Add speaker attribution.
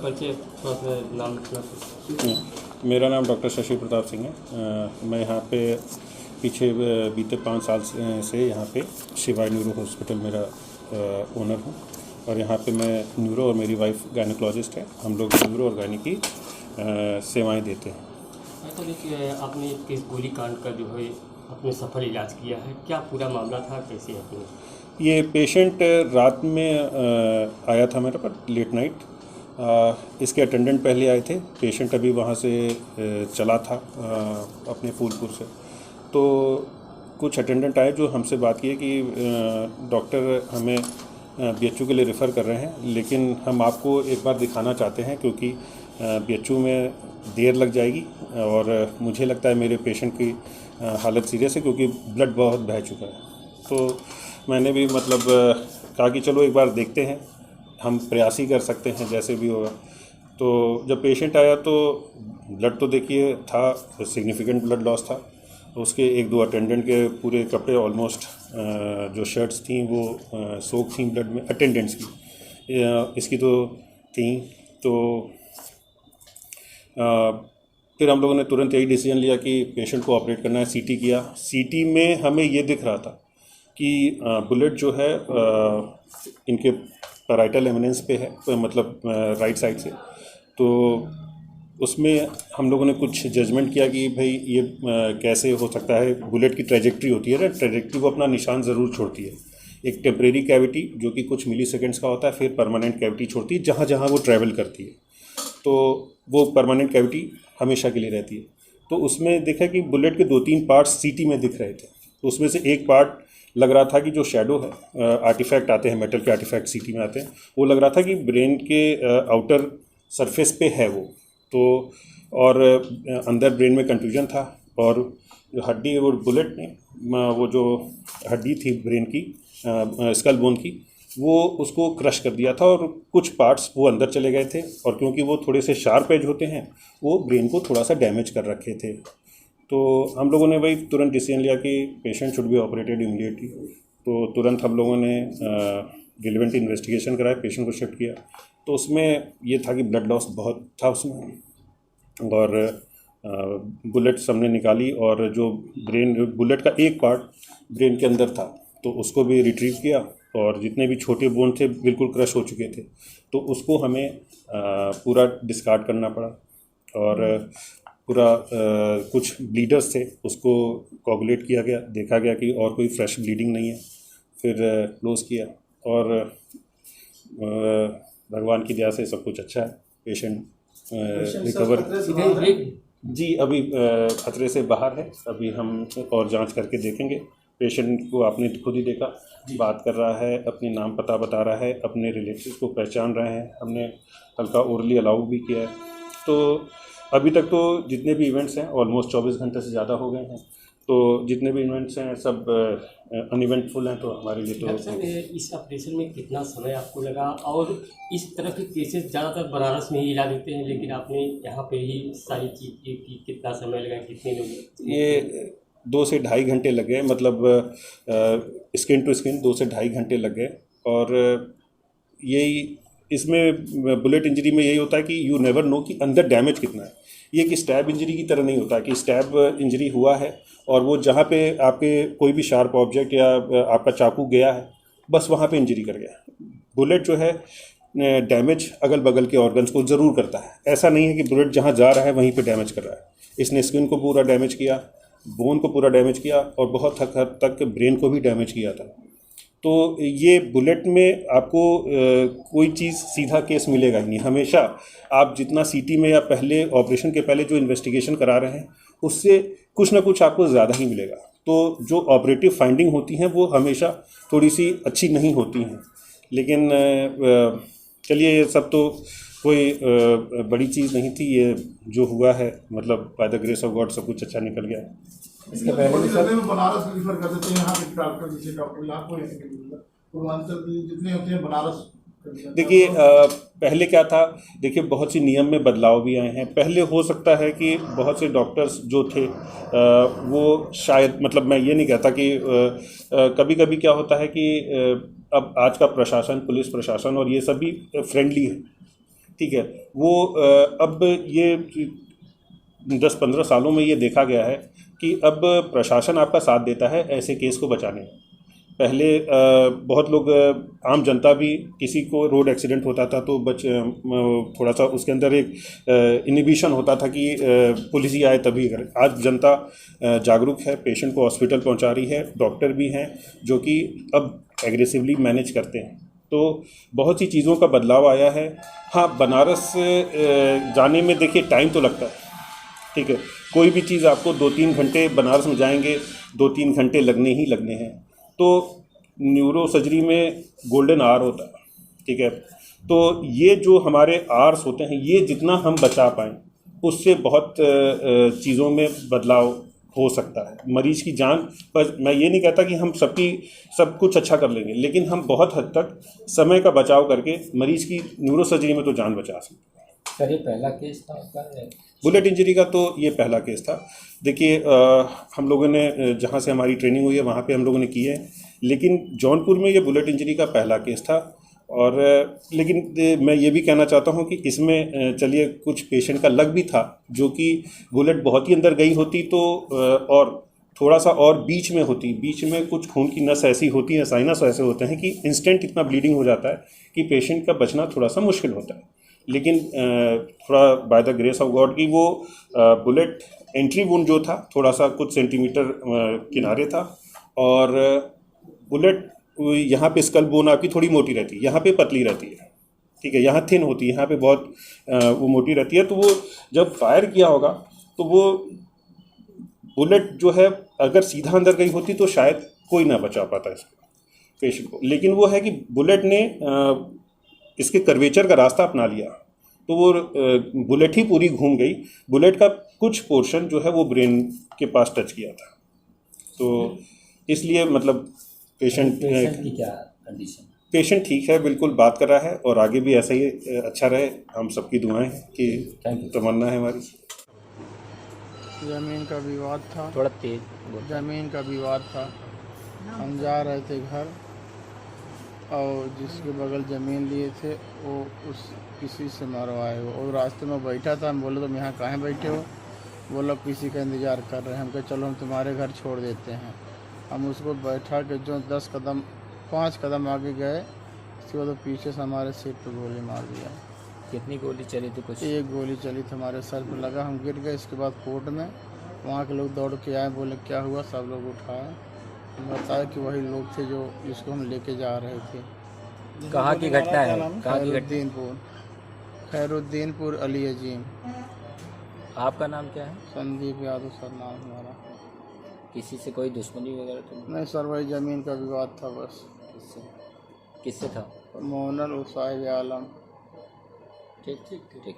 Speaker 1: परिचय थोड़ा सा नाम रखना।
Speaker 2: मेरा नाम डॉक्टर शशि प्रताप सिंह है। मैं यहाँ पे पीछे बीते 5 साल से यहाँ पे शिवाय न्यूरो हॉस्पिटल मेरा ओनर हूँ और यहाँ पे मैं न्यूरो और मेरी वाइफ गायनेकोलॉजिस्ट है। हम लोग न्यूरो और गायनी की सेवाएं देते हैं।
Speaker 1: तो देखिए, आपने किस गोलीकांड का जो है आपने सफल इलाज किया है, क्या पूरा मामला था, कैसे आपने?
Speaker 2: ये पेशेंट रात में आया था मेरे पर लेट नाइट। इसके अटेंडेंट पहले आए थे। पेशेंट अभी वहाँ से चला था अपने फूलपुर से। तो कुछ अटेंडेंट आए जो हमसे बात किए कि डॉक्टर हमें बीएचयू के लिए रेफ़र कर रहे हैं, लेकिन हम आपको एक बार दिखाना चाहते हैं क्योंकि बीएचयू में देर लग जाएगी और मुझे लगता है मेरे पेशेंट की हालत सीरियस है क्योंकि ब्लड बहुत बह चुका है। तो मैंने भी मतलब कहा कि चलो एक बार देखते हैं, हम प्रयास ही कर सकते हैं जैसे भी होगा। तो जब पेशेंट आया तो ब्लड तो देखिए था, सिग्निफिकेंट ब्लड लॉस था। उसके 1-2 अटेंडेंट के पूरे कपड़े ऑलमोस्ट जो शर्ट्स थी वो सोक थी ब्लड में, अटेंडेंट्स की, इसकी तो थी। तो फिर हम लोगों ने तुरंत यही डिसीजन लिया कि पेशेंट को ऑपरेट करना है। सीटी किया। सीटी में हमें ये दिख रहा था कि बुलेट जो है इनके पैराइटल एमिनेंस पे है, मतलब राइट साइड से। तो उसमें हम लोगों ने कुछ जजमेंट किया कि भाई ये कैसे हो सकता है। बुलेट की ट्रेजेक्ट्री होती है ना, ट्रेजेक्ट्री वो अपना निशान ज़रूर छोड़ती है। एक टेम्परेरी कैविटी जो कि कुछ मिली सेकेंड्स का होता है, फिर परमानेंट कैविटी छोड़ती है जहाँ जहाँ वो ट्रैवल करती है। तो वो परमानेंट कैविटी हमेशा के लिए रहती है। तो उसमें देखा कि बुलेट के 2-3 पार्ट्स सीटी में दिख रहे थे। तो उसमें से एक पार्ट लग रहा था कि जो शैडो है, आर्टिफैक्ट आते हैं, मेटल के आर्टिफैक्ट सीटी में आते हैं, वो लग रहा था कि ब्रेन के आउटर सरफेस पे है वो। तो और अंदर ब्रेन में कंफ्यूजन था और जो हड्डी वो बुलेट ने वो जो हड्डी थी ब्रेन की, स्कल बोन की, वो उसको क्रश कर दिया था और कुछ पार्ट्स वो अंदर चले गए थे। और क्योंकि वो थोड़े से शार्प एज होते हैं, वो ब्रेन को थोड़ा सा डैमेज कर रखे थे। तो हम लोगों ने वही तुरंत डिसीजन लिया कि patient should be operated immediately. तो तुरंत हम लोगों ने रिलेवेंट इन्वेस्टिगेशन कराया, पेशेंट को शिफ्ट किया। तो उसमें ये था कि ब्लड लॉस बहुत था उसमें और बुलेट्स हमने निकाली और जो बुलेट का एक पार्ट ब्रेन के अंदर था तो उसको भी रिट्रीव किया और जितने भी छोटे बोन थे बिल्कुल क्रश हो चुके थे, तो उसको हमें पूरा डिस्कार्ड करना पड़ा। और पूरा कुछ ब्लीडर्स थे, उसको कोगुलेट किया गया, देखा गया कि और कोई फ्रेश ब्लीडिंग नहीं है, फिर क्लोज़ किया और भगवान की दया से सब कुछ अच्छा है। पेशेंट रिकवर जी अभी खतरे से बाहर है। अभी हम और जांच करके देखेंगे। पेशेंट को आपने खुद ही देखा, बात कर रहा है, अपनी नाम पता बता रहा है, अपने रिलेटिव्स को पहचान रहे हैं। हमने हल्का ओरली अलाउ भी किया है। तो अभी तक तो जितने भी इवेंट्स हैं ऑलमोस्ट 24 घंटे से ज़्यादा हो गए हैं। तो जितने भी इवेंट्स हैं सब अनइवेंटफुल हैं। तो हमारे लिए तो
Speaker 1: इस ऑपरेशन में कितना समय आपको लगा? और इस तरह के केसेस ज़्यादातर बनारस में ही इलाज होते हैं, लेकिन आपने यहाँ पे ही सारी चीज़ की, कितना समय लगा, कितने लोग?
Speaker 2: ये 2 से ढाई घंटे लग गए, मतलब स्किन टू स्किन 2 से ढाई घंटे लग गए। और यही इसमें बुलेट इंजरी में यही होता है कि यू नेवर नो कि अंदर डैमेज कितना है। ये कि स्टैब इंजरी की तरह नहीं होता कि स्टैब इंजरी हुआ है और वो जहाँ पे आपके कोई भी शार्प ऑब्जेक्ट या आपका चाकू गया है बस वहाँ पे इंजरी कर गया। बुलेट जो है डैमेज अगल बगल के ऑर्गन्स को ज़रूर करता है। ऐसा नहीं है कि बुलेट जहाँ जा रहा है वहीं पे डैमेज कर रहा है। इसने स्किन को पूरा डैमेज किया, बोन को पूरा डैमेज किया और बहुत हद तक ब्रेन को भी डैमेज किया था। तो ये बुलेट में आपको कोई चीज़ सीधा केस मिलेगा ही नहीं। हमेशा आप जितना सीटी में या पहले ऑपरेशन के पहले जो इन्वेस्टिगेशन करा रहे हैं उससे कुछ ना कुछ आपको ज़्यादा ही मिलेगा। तो जो ऑपरेटिव फाइंडिंग होती हैं वो हमेशा थोड़ी सी अच्छी नहीं होती हैं। लेकिन चलिए, ये सब तो कोई बड़ी चीज़ नहीं थी। ये जो हुआ है मतलब by the grace of God सब कुछ अच्छा निकल गया।
Speaker 3: इसके पहले भी सर बनारस रिफर कर देते हैं। यहाँ के डॉक्टर जैसे डॉक्टर यहाँ को पूर्वांचल जितने होते हैं बनारस।
Speaker 2: देखिए पहले क्या था, देखिए बहुत सी नियम में बदलाव भी आए हैं। पहले हो सकता है कि बहुत से डॉक्टर्स जो थे वो शायद, मतलब मैं ये नहीं कहता कि कभी कभी क्या होता है कि अब आज का प्रशासन, पुलिस प्रशासन और ये सभी फ्रेंडली है। ठीक है, वो अब ये 10-15 सालों में ये देखा गया है कि अब प्रशासन आपका साथ देता है ऐसे केस को बचाने में। पहले बहुत लोग आम जनता भी, किसी को रोड एक्सीडेंट होता था तो थोड़ा सा उसके अंदर एक इनिबिशन होता था कि पुलिस ही आए तभी करे। आज जनता जागरूक है, पेशेंट को हॉस्पिटल पहुंचा रही है, डॉक्टर भी हैं जो कि अब एग्रेसिवली मैनेज करते हैं। तो बहुत सी चीज़ों का बदलाव आया है। हाँ, बनारस जाने में देखिए टाइम तो लगता है, ठीक है, कोई भी चीज़ आपको 2-3 घंटे बनारस में जाएंगे, 2-3 घंटे लगने ही लगने हैं। तो न्यूरो सर्जरी में गोल्डन आवर होता है, ठीक है, तो ये जो हमारे आवर्स होते हैं, ये जितना हम बचा पाएँ उससे बहुत चीज़ों में बदलाव हो सकता है। मरीज़ की जान पर मैं ये नहीं कहता कि हम सब कुछ अच्छा कर लेंगे, लेकिन हम बहुत हद तक समय का बचाव करके मरीज़ की न्यूरो सर्जरी में तो जान बचा सकते हैं।
Speaker 1: सर, ये पहला केस था आपका?
Speaker 2: बुलेट इंजरी का तो ये पहला केस था। देखिए, हम लोगों ने जहाँ से हमारी ट्रेनिंग हुई है वहाँ पे हम लोगों ने की है, लेकिन जौनपुर में ये बुलेट इंजरी का पहला केस था। और लेकिन मैं ये भी कहना चाहता हूँ कि इसमें चलिए कुछ पेशेंट का लक भी था, जो कि बुलेट बहुत ही अंदर गई होती तो और थोड़ा सा और बीच में होती, बीच में कुछ खून की नस ऐसी होती हैं, साइनस ऐसे होते हैं कि इंस्टेंट इतना ब्लीडिंग हो जाता है कि पेशेंट का बचना थोड़ा सा मुश्किल होता है। लेकिन थोड़ा by the grace of God की वो बुलेट एंट्री वुंड जो था थोड़ा सा कुछ सेंटीमीटर किनारे था, और बुलेट यहाँ पे स्कल बोन आपकी थोड़ी मोटी रहती है, यहाँ पे पतली रहती है, ठीक है, यहाँ थिन होती है, यहाँ पे बहुत वो मोटी रहती है। तो वो जब फायर किया होगा तो वो बुलेट जो है अगर सीधा अंदर गई होती तो शायद कोई ना बचा पाता इस पेशेंट को। लेकिन वो है कि बुलेट ने इसके कर्वेचर का रास्ता अपना लिया, तो वो बुलेट ही पूरी घूम गई। बुलेट का कुछ पोर्शन जो है वो ब्रेन के पास टच किया था, तो इसलिए मतलब पेशेंट
Speaker 1: की क्या कंडीशन?
Speaker 2: पेशेंट ठीक है, बिल्कुल बात कर रहा है, और आगे भी ऐसा ही अच्छा रहे, हम सबकी दुआएं हैं कि तमन्ना है हमारी।
Speaker 4: ज़मीन का विवाद था,
Speaker 1: थोड़ा तेज।
Speaker 4: ज़मीन का विवाद था। हम जा रहे थे घर, और जिसके बगल ज़मीन लिए थे वो उस किसी से मरवाए हो, और रास्ते में बैठा था। हम बोले तुम यहाँ काहे बैठे हो? बोला किसी का इंतज़ार कर रहे हैं। हम कहे चलो हम तुम्हारे घर छोड़ देते हैं। हम उसको बैठा के जो 5 कदम आगे गए, उसके बाद पीछे से हमारे सिर पे गोली मार दिया।
Speaker 1: कितनी गोली चली थी? कुछ?
Speaker 4: एक गोली चली थी, हमारे सर पे लगा, हम गिर गए। इसके बाद कोर्ट में वहाँ के लोग दौड़ के आए, बोले क्या हुआ? सब लोग उठाए, बताया कि वही लोग थे जो जिसको हम लेके जा रहे थे।
Speaker 1: कहाँ की घटना है? कहाँ की घटना?
Speaker 4: खैरुद्दीनपुर अली अजीम।
Speaker 1: आपका नाम क्या है?
Speaker 4: संदीप यादव सर नाम हमारा।
Speaker 1: किसी से कोई दुश्मनी वगैरह तो
Speaker 4: नहीं सर, वही ज़मीन का विवाद था बस।
Speaker 1: किससे था?
Speaker 4: मोहनल और साहिब आलम।
Speaker 1: ठीक ठीक ठीक।